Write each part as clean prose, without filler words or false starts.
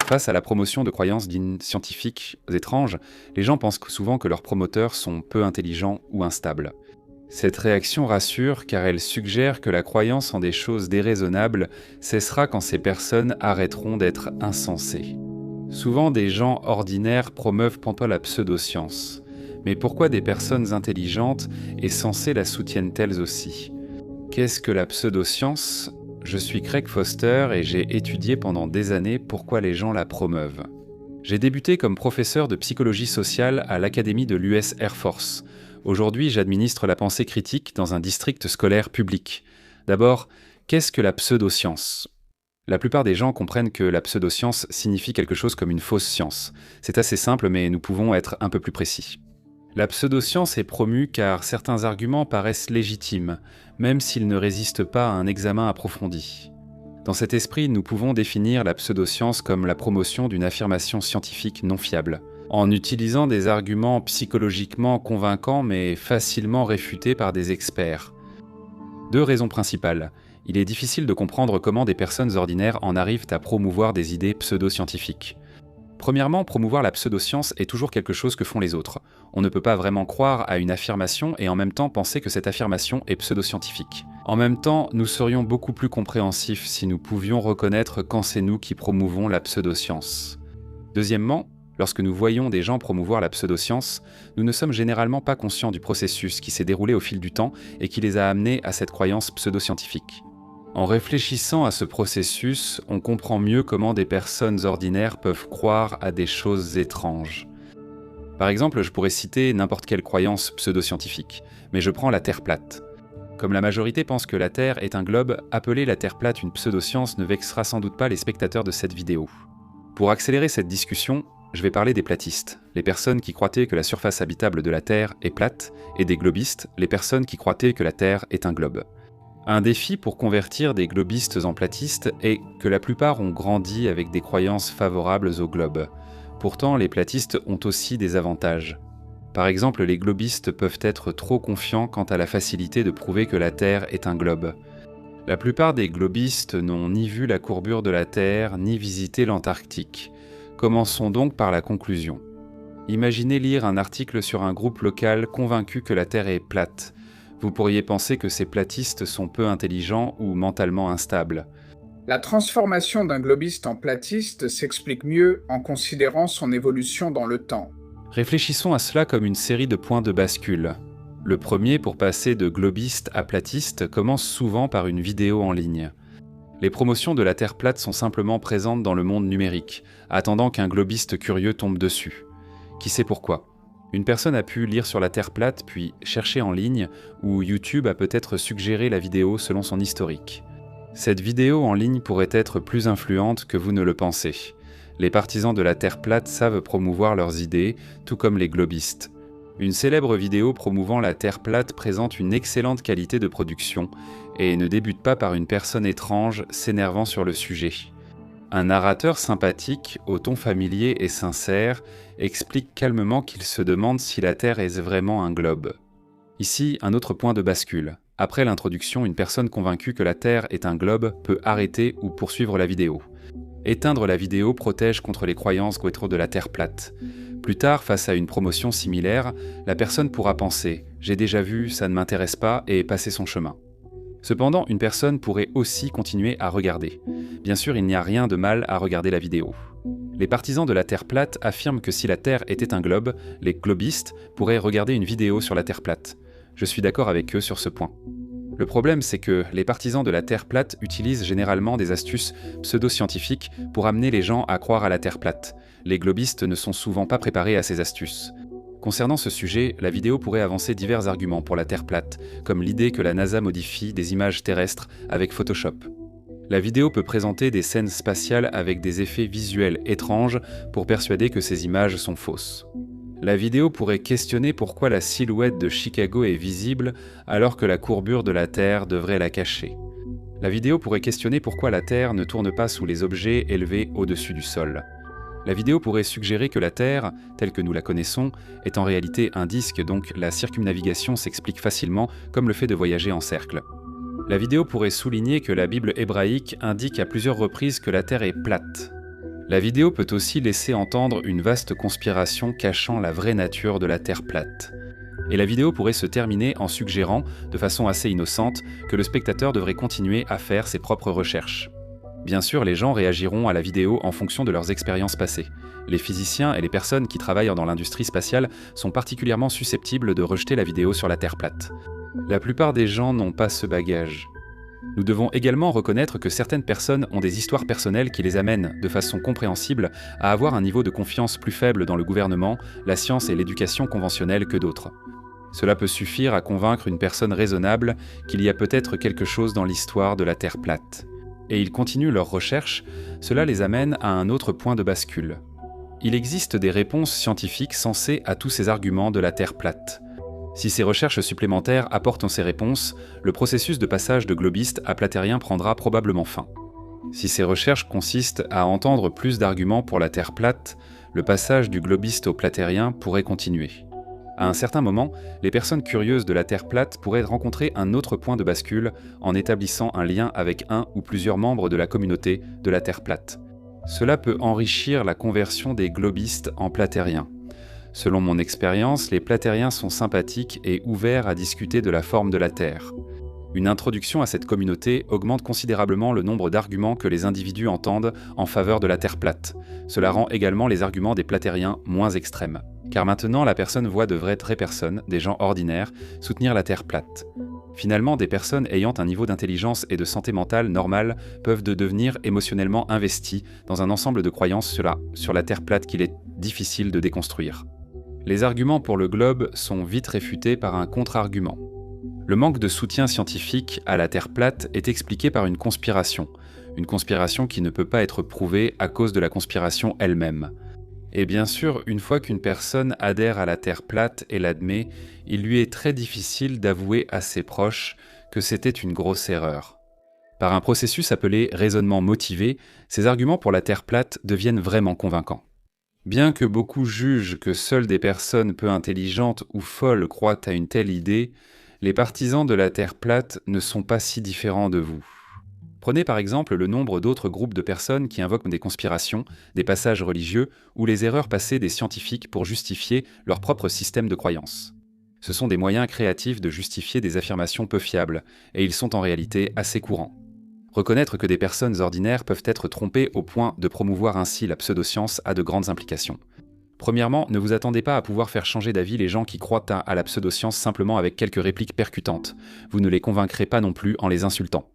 Face à la promotion de croyances dites scientifiques étranges, les gens pensent souvent que leurs promoteurs sont peu intelligents ou instables. Cette réaction rassure car elle suggère que la croyance en des choses déraisonnables cessera quand ces personnes arrêteront d'être insensées. Souvent, des gens ordinaires promeuvent pendant la pseudoscience. Mais pourquoi des personnes intelligentes et sensées la soutiennent-elles aussi ? Qu'est-ce que la pseudoscience ? Je suis Craig Foster et j'ai étudié pendant des années pourquoi les gens la promeuvent. J'ai débuté comme professeur de psychologie sociale à l'Académie de l'US Air Force. Aujourd'hui, j'administre la pensée critique dans un district scolaire public. D'abord, qu'est-ce que la pseudoscience ? La plupart des gens comprennent que la pseudoscience signifie quelque chose comme une fausse science. C'est assez simple, mais nous pouvons être un peu plus précis. La pseudoscience est promue car certains arguments paraissent légitimes, même s'ils ne résistent pas à un examen approfondi. Dans cet esprit, nous pouvons définir la pseudoscience comme la promotion d'une affirmation scientifique non fiable, en utilisant des arguments psychologiquement convaincants mais facilement réfutés par des experts. Deux raisons principales. Il est difficile de comprendre comment des personnes ordinaires en arrivent à promouvoir des idées pseudo-scientifiques. Premièrement, promouvoir la pseudoscience est toujours quelque chose que font les autres. On ne peut pas vraiment croire à une affirmation et en même temps penser que cette affirmation est pseudo-scientifique. En même temps, nous serions beaucoup plus compréhensifs si nous pouvions reconnaître quand c'est nous qui promouvons la pseudoscience. Deuxièmement, lorsque nous voyons des gens promouvoir la pseudoscience, nous ne sommes généralement pas conscients du processus qui s'est déroulé au fil du temps et qui les a amenés à cette croyance pseudo-scientifique. En réfléchissant à ce processus, on comprend mieux comment des personnes ordinaires peuvent croire à des choses étranges. Par exemple, je pourrais citer n'importe quelle croyance pseudo-scientifique, mais je prends la Terre plate. Comme la majorité pense que la Terre est un globe, appeler la Terre plate une pseudoscience ne vexera sans doute pas les spectateurs de cette vidéo. Pour accélérer cette discussion, je vais parler des platistes, les personnes qui croyaient que la surface habitable de la Terre est plate, et des globistes, les personnes qui croyaient que la Terre est un globe. Un défi pour convertir des globistes en platistes est que la plupart ont grandi avec des croyances favorables au globe. Pourtant, les platistes ont aussi des avantages. Par exemple, les globistes peuvent être trop confiants quant à la facilité de prouver que la Terre est un globe. La plupart des globistes n'ont ni vu la courbure de la Terre, ni visité l'Antarctique. Commençons donc par la conclusion. Imaginez lire un article sur un groupe local convaincu que la Terre est plate. Vous pourriez penser que ces platistes sont peu intelligents ou mentalement instables. La transformation d'un globiste en platiste s'explique mieux en considérant son évolution dans le temps. Réfléchissons à cela comme une série de points de bascule. Le premier, pour passer de globiste à platiste, commence souvent par une vidéo en ligne. Les promotions de la Terre plate sont simplement présentes dans le monde numérique, attendant qu'un globiste curieux tombe dessus. Qui sait pourquoi ? Une personne a pu lire sur la Terre plate, puis chercher en ligne, ou YouTube a peut-être suggéré la vidéo selon son historique. Cette vidéo en ligne pourrait être plus influente que vous ne le pensez. Les partisans de la Terre plate savent promouvoir leurs idées, tout comme les globistes. Une célèbre vidéo promouvant la Terre plate présente une excellente qualité de production et ne débute pas par une personne étrange s'énervant sur le sujet. Un narrateur sympathique, au ton familier et sincère, explique calmement qu'il se demande si la Terre est vraiment un globe. Ici, un autre point de bascule. Après l'introduction, une personne convaincue que la Terre est un globe peut arrêter ou poursuivre la vidéo. Éteindre la vidéo protège contre les croyances rétro de la Terre plate. Plus tard, face à une promotion similaire, la personne pourra penser « j'ai déjà vu, ça ne m'intéresse pas » et passer son chemin. Cependant, une personne pourrait aussi continuer à regarder. Bien sûr, il n'y a rien de mal à regarder la vidéo. Les partisans de la Terre plate affirment que si la Terre était un globe, les globistes pourraient regarder une vidéo sur la Terre plate. Je suis d'accord avec eux sur ce point. Le problème, c'est que les partisans de la Terre plate utilisent généralement des astuces pseudo-scientifiques pour amener les gens à croire à la Terre plate. Les globistes ne sont souvent pas préparés à ces astuces. Concernant ce sujet, la vidéo pourrait avancer divers arguments pour la Terre plate, comme l'idée que la NASA modifie des images terrestres avec Photoshop. La vidéo peut présenter des scènes spatiales avec des effets visuels étranges pour persuader que ces images sont fausses. La vidéo pourrait questionner pourquoi la silhouette de Chicago est visible alors que la courbure de la Terre devrait la cacher. La vidéo pourrait questionner pourquoi la Terre ne tourne pas sous les objets élevés au-dessus du sol. La vidéo pourrait suggérer que la Terre, telle que nous la connaissons, est en réalité un disque, donc la circumnavigation s'explique facilement comme le fait de voyager en cercle. La vidéo pourrait souligner que la Bible hébraïque indique à plusieurs reprises que la Terre est plate. La vidéo peut aussi laisser entendre une vaste conspiration cachant la vraie nature de la Terre plate. Et la vidéo pourrait se terminer en suggérant, de façon assez innocente, que le spectateur devrait continuer à faire ses propres recherches. Bien sûr, les gens réagiront à la vidéo en fonction de leurs expériences passées. Les physiciens et les personnes qui travaillent dans l'industrie spatiale sont particulièrement susceptibles de rejeter la vidéo sur la Terre plate. La plupart des gens n'ont pas ce bagage. Nous devons également reconnaître que certaines personnes ont des histoires personnelles qui les amènent, de façon compréhensible, à avoir un niveau de confiance plus faible dans le gouvernement, la science et l'éducation conventionnelle que d'autres. Cela peut suffire à convaincre une personne raisonnable qu'il y a peut-être quelque chose dans l'histoire de la Terre plate. Et ils continuent leurs recherches, cela les amène à un autre point de bascule. Il existe des réponses scientifiques sensées à tous ces arguments de la Terre plate. Si ces recherches supplémentaires apportent ces réponses, le processus de passage de globiste à platérien prendra probablement fin. Si ces recherches consistent à entendre plus d'arguments pour la Terre plate, le passage du globiste au platérien pourrait continuer. À un certain moment, les personnes curieuses de la Terre plate pourraient rencontrer un autre point de bascule en établissant un lien avec un ou plusieurs membres de la communauté de la Terre plate. Cela peut enrichir la conversion des globistes en platériens. Selon mon expérience, les platériens sont sympathiques et ouverts à discuter de la forme de la Terre. Une introduction à cette communauté augmente considérablement le nombre d'arguments que les individus entendent en faveur de la Terre plate. Cela rend également les arguments des platériens moins extrêmes. Car maintenant, la personne voit de vraies personnes, des gens ordinaires, soutenir la Terre plate. Finalement, des personnes ayant un niveau d'intelligence et de santé mentale normal peuvent devenir émotionnellement investies dans un ensemble de croyances sur la Terre plate qu'il est difficile de déconstruire. Les arguments pour le globe sont vite réfutés par un contre-argument. Le manque de soutien scientifique à la Terre plate est expliqué par une conspiration qui ne peut pas être prouvée à cause de la conspiration elle-même. Et bien sûr, une fois qu'une personne adhère à la Terre plate et l'admet, il lui est très difficile d'avouer à ses proches que c'était une grosse erreur. Par un processus appelé raisonnement motivé, ces arguments pour la Terre plate deviennent vraiment convaincants. Bien que beaucoup jugent que seules des personnes peu intelligentes ou folles croient à une telle idée, les partisans de la Terre plate ne sont pas si différents de vous. Prenez par exemple le nombre d'autres groupes de personnes qui invoquent des conspirations, des passages religieux ou les erreurs passées des scientifiques pour justifier leur propre système de croyance. Ce sont des moyens créatifs de justifier des affirmations peu fiables, et ils sont en réalité assez courants. Reconnaître que des personnes ordinaires peuvent être trompées au point de promouvoir ainsi la pseudoscience a de grandes implications. Premièrement, ne vous attendez pas à pouvoir faire changer d'avis les gens qui croient à la pseudoscience simplement avec quelques répliques percutantes. Vous ne les convaincrez pas non plus en les insultant.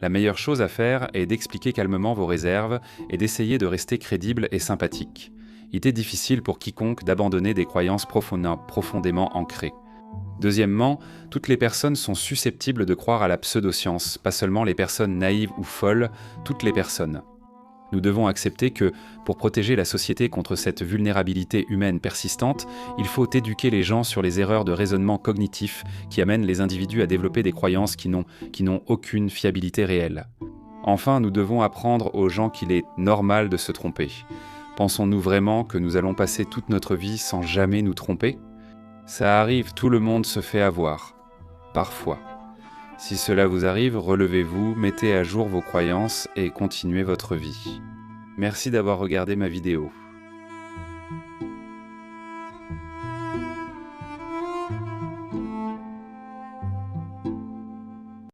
La meilleure chose à faire est d'expliquer calmement vos réserves et d'essayer de rester crédible et sympathique. Il est difficile pour quiconque d'abandonner des croyances profondément ancrées. Deuxièmement, toutes les personnes sont susceptibles de croire à la pseudoscience, pas seulement les personnes naïves ou folles, toutes les personnes. Nous devons accepter que, pour protéger la société contre cette vulnérabilité humaine persistante, il faut éduquer les gens sur les erreurs de raisonnement cognitif qui amènent les individus à développer des croyances qui n'ont aucune fiabilité réelle. Enfin, nous devons apprendre aux gens qu'il est normal de se tromper. Pensons-nous vraiment que nous allons passer toute notre vie sans jamais nous tromper ? Ça arrive, tout le monde se fait avoir. Parfois. Si cela vous arrive, relevez-vous, mettez à jour vos croyances et continuez votre vie. Merci d'avoir regardé ma vidéo.